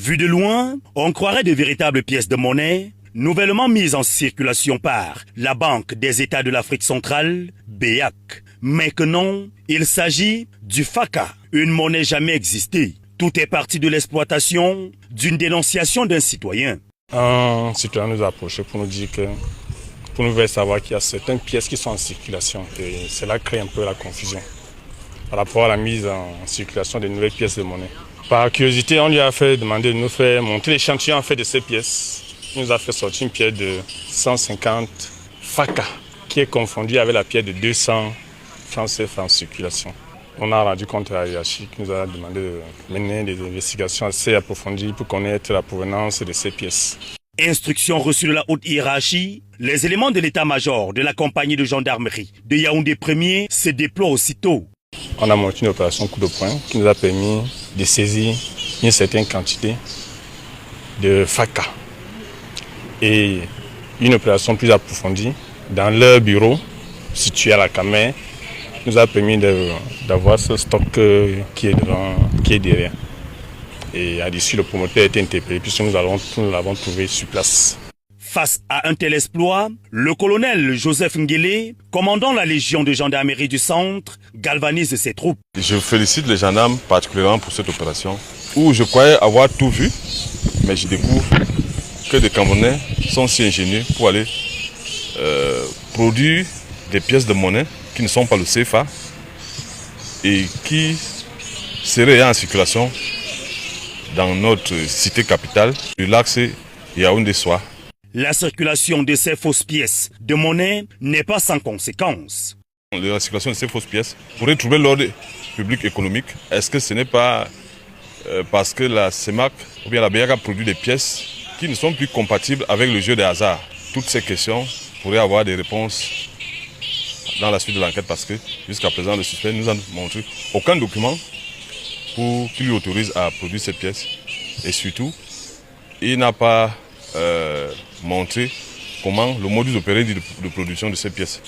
Vu de loin, on croirait de véritables pièces de monnaie, nouvellement mises en circulation par la Banque des États de l'Afrique centrale, BEAC. Mais que non, il s'agit du FACA, une monnaie jamais existée. Tout est parti de l'exploitation d'une dénonciation d'un citoyen. Un citoyen nous a approché pour nous dire que, pour nous faire savoir qu'il y a certaines pièces qui sont en circulation. Et cela crée un peu la confusion par rapport à la mise en circulation des nouvelles pièces de monnaie. Par curiosité, on lui a fait demander de nous faire monter l'échantillon de ces pièces. Il nous a fait sortir une pièce de 150 FACA qui est confondue avec la pièce de 200 francs CFA en circulation. On a rendu compte à la hiérarchie qui nous a demandé de mener des investigations assez approfondies pour connaître la provenance de ces pièces. Instruction reçue de la haute hiérarchie, les éléments de l'état-major de la compagnie de gendarmerie de Yaoundé 1er se déploient aussitôt. On a monté une opération coup de poing qui nous a permis de saisir une certaine quantité de FACA. Et une opération plus approfondie dans leur bureau situé à la Camer nous a permis d'avoir ce stock qui est derrière. Et à l'issue, le promoteur a été interpellé puisque nous l'avons trouvé sur place. Face à un tel exploit, le colonel Joseph Nguélé, commandant la Légion de gendarmerie du centre, galvanise ses troupes. Je félicite les gendarmes particulièrement pour cette opération où je croyais avoir tout vu, mais je découvre que des Camerounais sont si ingénieux pour aller produire des pièces de monnaie qui ne sont pas le CFA et qui seraient en circulation dans notre cité capitale, le lac Yaoundé-Soa. La circulation de ces fausses pièces de monnaie n'est pas sans conséquences. La circulation de ces fausses pièces pourrait trouver l'ordre public économique. Est-ce que ce n'est pas parce que la CEMAC ou bien la BEAC a produit des pièces qui ne sont plus compatibles avec le jeu des hasards? Toutes ces questions pourraient avoir des réponses dans la suite de l'enquête parce que jusqu'à présent le suspect nous a montré aucun document qui lui autorise à produire ces pièces. Et surtout, il n'a pas montré comment le modus operandi de production de ces pièces.